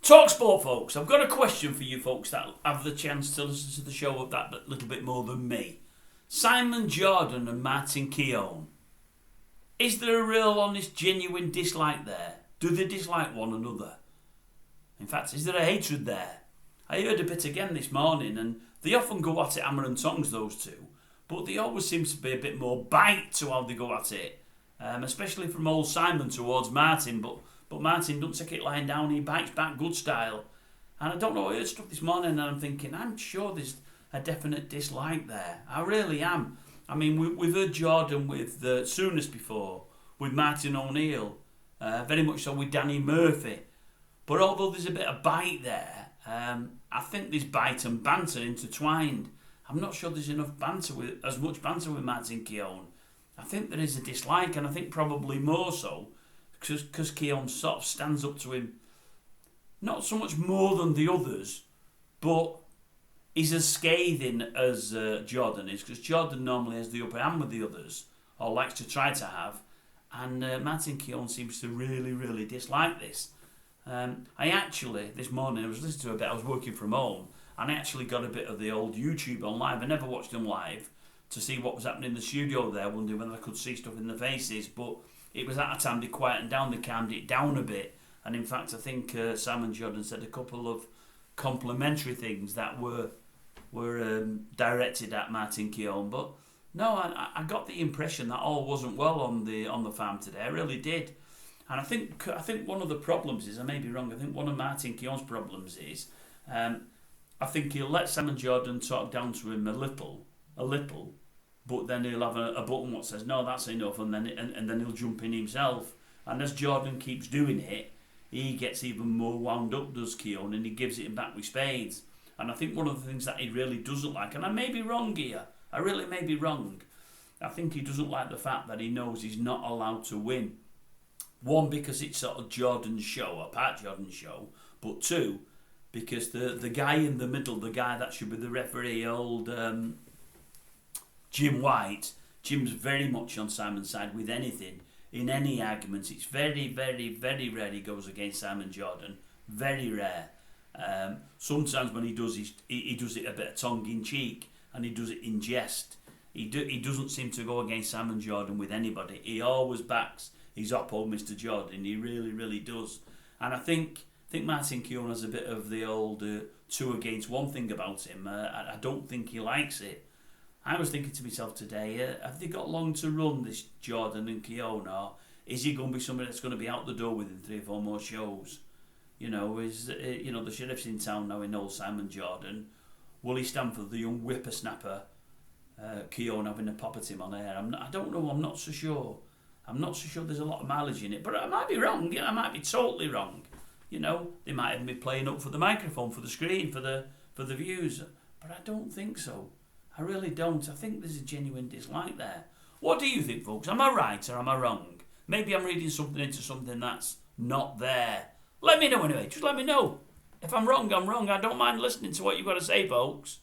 Talksport, folks. I've got a question for you folks that have the chance to listen to the show that little bit more than me. Simon Jordan and Martin Keown. Is there a real, honest, genuine dislike there? Do they dislike one another? In fact, is there a hatred there? I heard a bit again this morning, and they often go at it hammer and tongs, those two, but there always seems to be a bit more bite to how they go at it, especially from old Simon towards Martin, but Martin doesn't take it lying down, he bites back good style. And I don't know, I heard stuff this morning and I'm thinking, I'm sure there's a definite dislike there. I really am. I mean, we've heard Jordan with Soonest before, with Martin O'Neill, very much so with Danny Murphy. But although there's a bit of bite there, I think there's bite and banter intertwined. I'm not sure there's enough banter as much banter with Martin Keown. I think there is a dislike, and I think probably more so because Keown sort of stands up to him, not so much more than the others, but he's as scathing as Jordan is, because Jordan normally has the upper hand with the others, or likes to try to have, and Martin Keown seems to really, really dislike this. I actually, this morning, I was listening to a bit, I was working from home, and I actually got a bit of the old YouTube on live. I never watched them live to see what was happening in the studio there, wondering whether I could see stuff in the faces, but it was at a time they quietened down, they calmed it down a bit, and in fact I think Simon Jordan said a couple of complimentary things that were directed at Martin Keown, but no, I got the impression that all wasn't well on the farm today. I really did. And I think one of the problems is, I may be wrong, I think one of Martin Keown's problems is, I think he'll let Simon Jordan talk down to him a little, but then he'll have a button that says, no, that's enough, and then he'll jump in himself. And as Jordan keeps doing it, he gets even more wound up, does Keown, and he gives it back with spades. And I think one of the things that he really doesn't like, and I may be wrong here, I really may be wrong, I think he doesn't like the fact that he knows he's not allowed to win. One, because it's sort of Jordan's show, a part Jordan's show, but two, because the guy in the middle, the guy that should be the referee, old Jim White, Jim's very much on Simon's side with anything. In any arguments, it's very, very, very rare he goes against Simon Jordan. Very rare. Sometimes when he does, he does it a bit of tongue-in-cheek, and he does it in jest. He doesn't seem to go against Simon Jordan with anybody. He always backs his oppo, Mr. Jordan. He really, really does. And I think Martin Keown has a bit of the old two against one thing about him. I don't think he likes it. I was thinking to myself today, have they got long to run, this Jordan and Keown, or is he going to be somebody that's going to be out the door within 3 or 4 more shows? You know, the sheriff's in town now in old Simon Jordan. Will he stand for the young whippersnapper Keown having a pop at him on air? I don't know. I'm not so sure. I'm not so sure there's a lot of mileage in it, but I might be wrong. I might be totally wrong. You know, they might have me playing up for the microphone, for the screen, for the views, but I don't think so. I really don't. I think there's a genuine dislike there. What do you think, folks? Am I right or am I wrong? Maybe I'm reading something into something that's not there. Let me know anyway. Just let me know. If I'm wrong, I'm wrong. I don't mind listening to what you've got to say, folks.